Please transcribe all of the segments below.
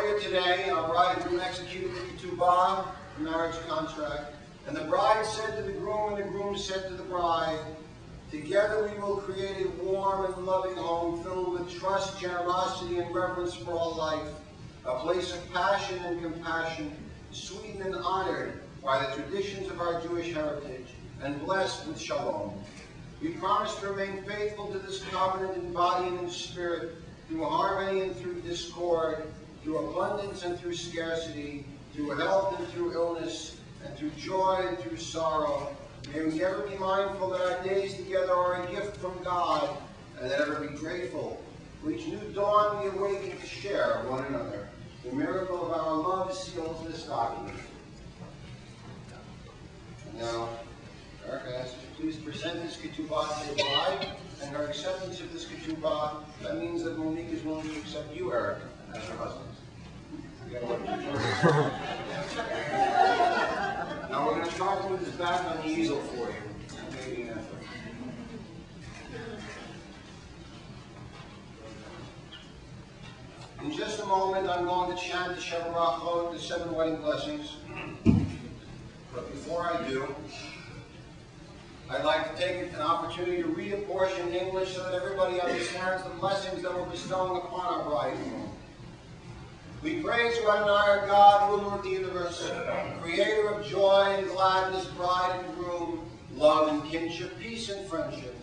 Earlier today, our bride and groom executed the ketubah, the marriage contract, and the bride said to the groom and the groom said to the bride, "Together we will create a warm and loving home filled with trust, generosity, and reverence for all life, a place of passion and compassion, sweetened and honored by the traditions of our Jewish heritage, and blessed with shalom. We promise to remain faithful to this covenant in body and in spirit, through harmony and through discord, through abundance and through scarcity, through health and through illness, and through joy and through sorrow. May we ever be mindful that our days together are a gift from God, and that ever be grateful. For each new dawn we awaken to share one another. The miracle of our love seals this document." And now, Erica asks you to please present this ketubah to the bride, and her acceptance of this ketubah, that means that Monique is willing to accept you, Erica, as her husband. Now we're going to try to move this back on the easel for you. That may be an effort. In just a moment, I'm going to chant the Sheva Brachot, the 7 wedding blessings. But before I do, I'd like to take an opportunity to read a portion in English so that everybody understands the blessings that we're bestowing upon our bride and groom. We praise you, Adonai, our God, ruler of the universe, creator of joy and gladness, bride and groom, love and kinship, peace and friendship.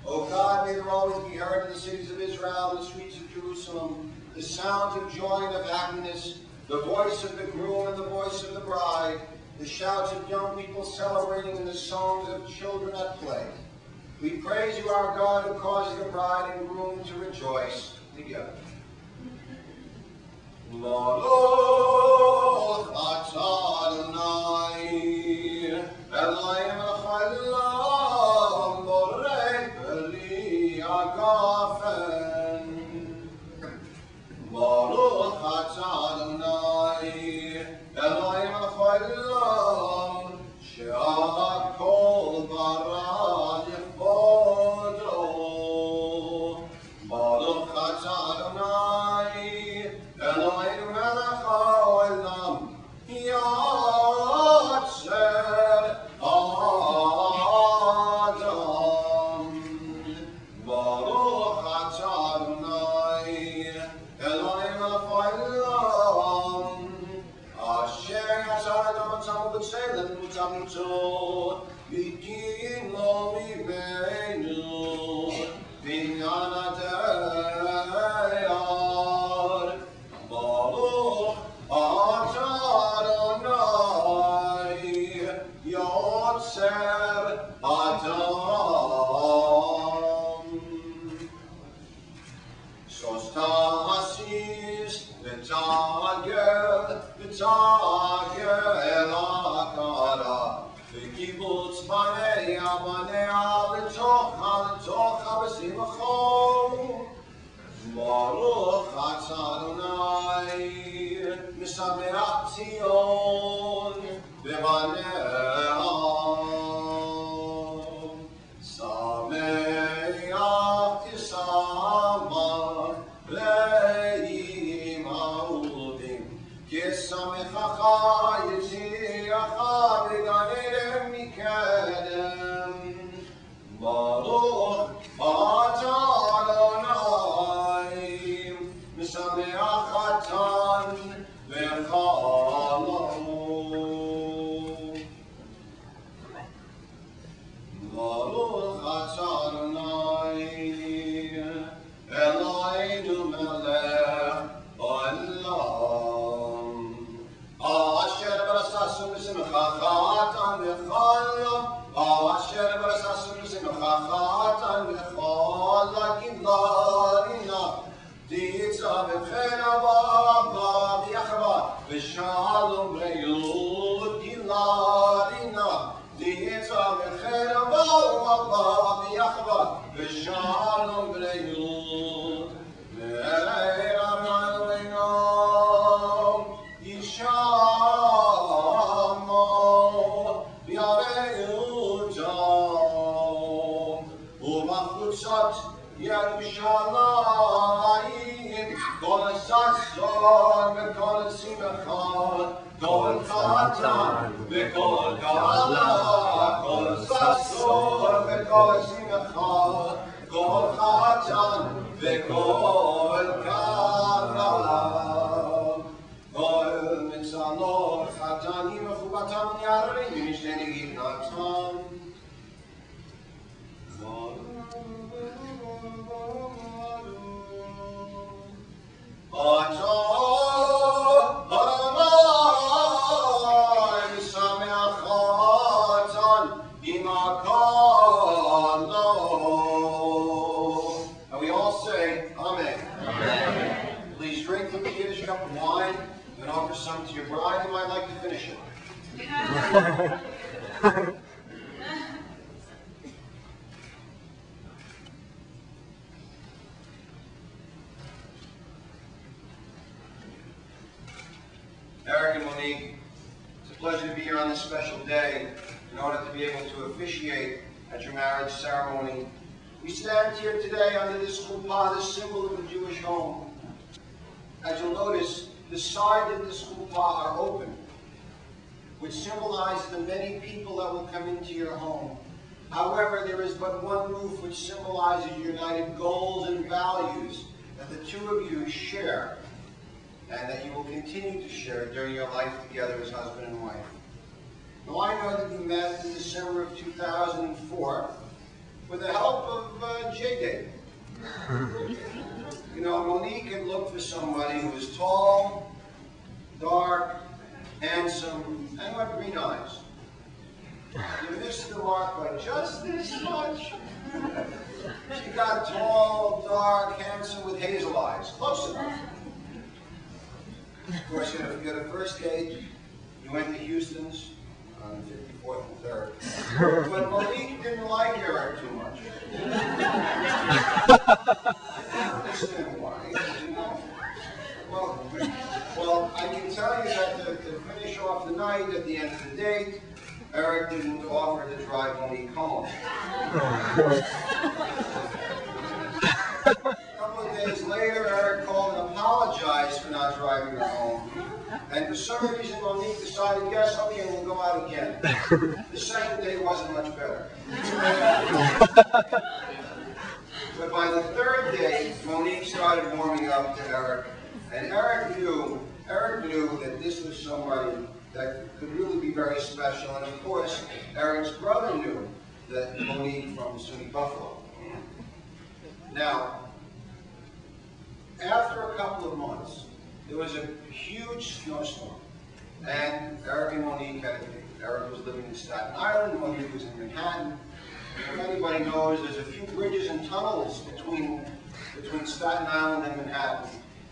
O God, may there always be heard in the cities of Israel, the streets of Jerusalem, the sounds of joy and of happiness, the voice of the groom and the voice of the bride, the shouts of young people celebrating and the songs of children at play. We praise you, our God, who causes the bride and groom to rejoice together. Baruch atah Adonai, Eloheinu melech haolam, borei peri hagafen. Baruch atah Adonai, Eloheinu melech haolam, she'akol bara lechodo. Baruch atah Adonai, Eloheinu melech haolam, yotzer Adam. Baruch atah Adonai, Eloheinu melech haolam, asher yatzar Adam atzamo b'tzelem u'tamito, v'kim lo mimeinu, v'inyan adayar. Baruch atah Adonai, yotzer Adam. Sosta asis v'tagel el hakara, v'kibutz banei b'tocha b'simcha. Baruch atah Adonai, misameach Zion v'banea. Sameach tisama le'im ha'udim, kisamechacha yitziacha b'gan Eden mikedem. Baruch atah Adonai, misameach atan v'chalo. Baruch atah Adonai, Eloheinu melech haolam, asher b'rasasu b'simchacha atan v'chalo, asher b'rasasu b'simchacha atan v'chalo, gimlarina, di'itza v'chena b'ava v'yachava, v'shalom b'reyut, gimlarina, di'itza v'chena b'ava v'yachava, v'shalom b'reyut. Ve'era Eloheinu yishamo v'yareu dom, u'b'chutzot Yerushalayim kol ששון וכל שמחה, כל חתן וכל כלה, כל ששון וכל שמחה, כל חתן וכל כלה. כל מצנות חתנים וחופתם ירים משתי נגינתם. And we all say, Amen. Amen. Please drink from the Yiddish cup of wine and offer some to your bride who might like to finish it. Eric and Monique, it's a pleasure to be here on this special day in order to be able to officiate at your marriage ceremony. We stand here today under this chuppah, this symbol of the Jewish home. As you'll notice, the sides of this chuppah are open, which symbolizes the many people that will come into your home. However, there is but one roof which symbolizes your united goals and values that the two of you share, and that you will continue to share during your life together as husband and wife. Now, I know that you met in December of 2004 with the help of J-Day. You know, Monique had looked for somebody who was tall, dark, handsome, and who had green eyes. You missed the mark by just this much. She got tall, dark, handsome, with hazel eyes. Close enough. Of course, you had a first date. You went to Houston's on 54th and 3rd. But Monique didn't like Eric too much. I understand why. You know? Well, I can tell you that to finish off the night, at the end of the date, Eric didn't offer to drive Monique home. A couple of days later, Eric called and apologized for not driving her home. And for some reason, Monique decided, yes, okay, we'll go out again. The second day wasn't much better. But by the third day, Monique started warming up to Eric. And Eric knew that this was somebody that could really be very special. And of course, Eric's brother knew that Monique from SUNY Buffalo. Now, after a couple of months, there was a huge snowstorm. And Eric and Monique Eric was living in Staten Island, Monique was in Manhattan. If anybody knows, there's a few bridges and tunnels between Staten Island and Manhattan.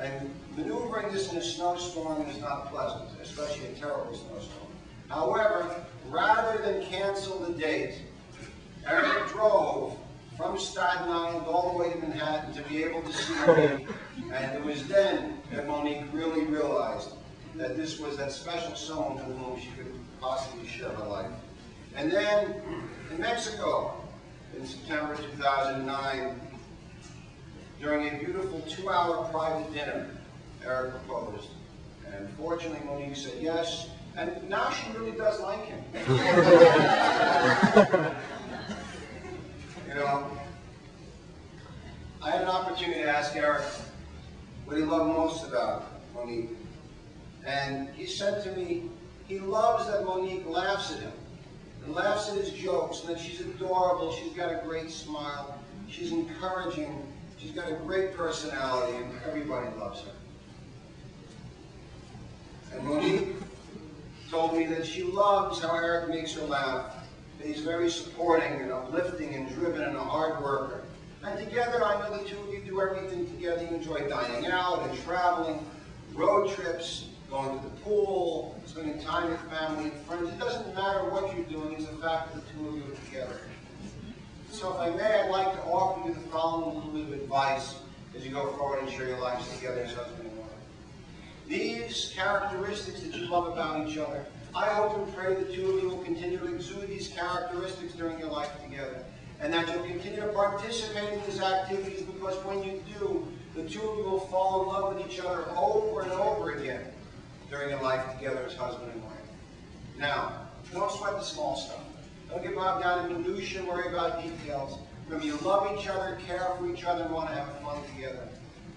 And maneuvering this in a snowstorm is not pleasant, especially a terrible snowstorm. However, rather than cancel the date, Eric drove from Staten Island all the way to Manhattan to be able to see Monique. And it was then that Monique really realized that this was that special someone with whom she could possibly share her life. And then in Mexico, in September 2009, during a beautiful 2-hour private dinner, Eric proposed. And fortunately, Monique said yes. And now she really does like him. You know, I had an opportunity to ask Eric what he loved most about Monique. And he said to me, he loves that Monique laughs at him, and laughs at his jokes, and that she's adorable, she's got a great smile, she's encouraging, she's got a great personality, and everybody loves her. And Monique told me that she loves how Eric makes her laugh, that he's very supporting and uplifting and driven and a hard worker. And together, I know the two of you do everything together. You enjoy dining out and traveling, road trips, going to the pool, spending time with family and friends. It doesn't matter what you're doing, it's the fact that the two of you are together. So if I may, I'd like to offer you the following little bit of advice as you go forward and share your lives together as husband and wife. These characteristics that you love about each other, I hope and pray the two of you will continue to exude these characteristics during your life together. And that you'll continue to participate in these activities, because when you do, the two of you will fall in love with each other over and over again during your life together as husband and wife. Now, don't sweat the small stuff. Don't get bogged down in minutiae and worry about details. Remember, you love each other, care for each other, and want to have fun together.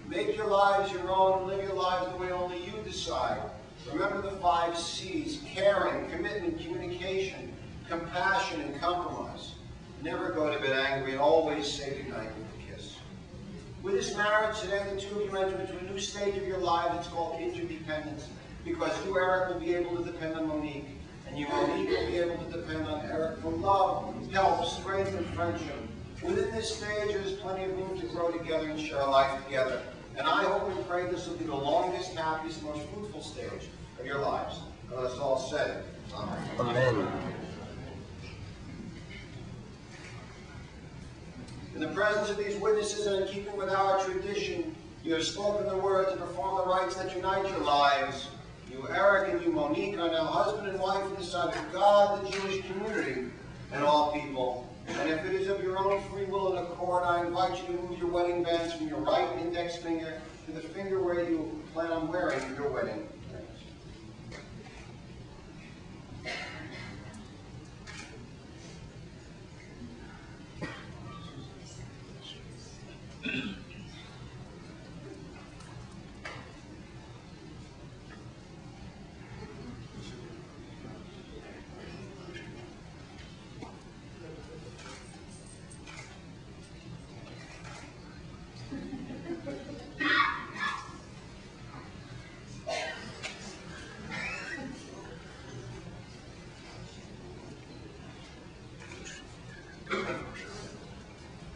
Make your lives your own and live your lives the way only you decide. Remember the 5 C's: caring, commitment, communication, compassion, and compromise. Never go to bed angry, and always say goodnight with a kiss. With this marriage today, the two of you enter into a new stage of your lives. It's called interdependence, because you, Eric, will be able to depend on Monique, and you, Monique, will be able to depend on Eric for love, help, strength, and friendship. Within this stage, there's plenty of room to grow together and share a life together. And I hope and pray this will be the longest, happiest, most fruitful stage of your lives. Let us all say, Amen. Amen. In the presence of these witnesses and in keeping with our tradition, you have spoken the words and performed the rites that unite your lives. You, Eric, and you, Monique, are now husband and wife in the sight of God, the Jewish community, and all people. And if it is of your own free will and accord, I invite you to move your wedding bands from your right index finger to the finger where you plan on wearing your wedding rings.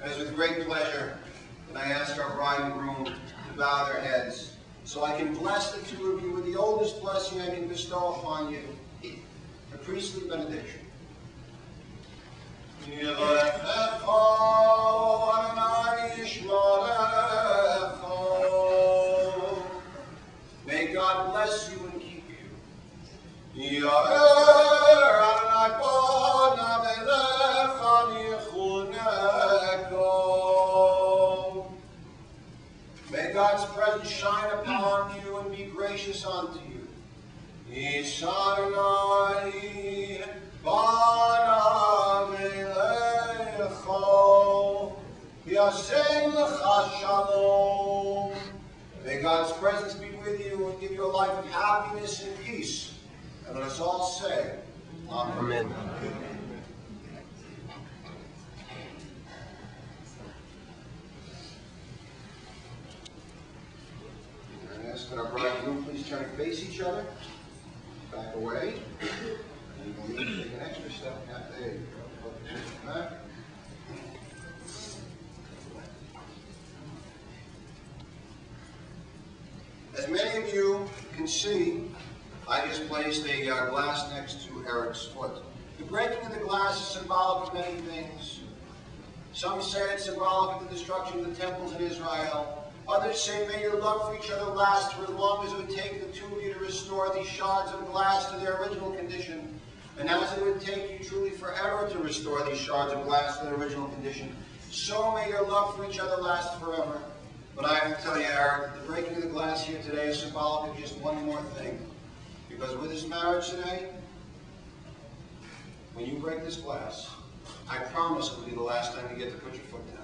It is with great pleasure that I ask our bride and groom to bow their heads, so I can bless the two of you with the oldest blessing I can bestow upon you, the priestly benediction. May God bless you and keep you. May God's presence shine upon you and be gracious unto you. May God's presence be with you and give you a life of happiness and peace. And let us all say, Amen. Amen. I ask that our bride and groom please try to face each other, back away, and we'll need to take an extra step. There you go. Back. As many of you can see, I just placed a glass next to Eric's foot. The breaking of the glass is symbolic of many things. Some say it's symbolic of the destruction of the temples in Israel. Others say, may your love for each other last for as long as it would take the two of you to restore these shards of glass to their original condition. And as it would take you truly forever to restore these shards of glass to their original condition, so may your love for each other last forever. But I have to tell you, Eric, the breaking of the glass here today is symbolic of just one more thing. Because with this marriage today, when you break this glass, I promise it will be the last time you get to put your foot down.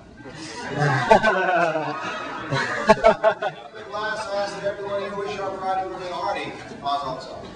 The glass asks that everyone here wish our bride and groom a hearty Mazel Tov.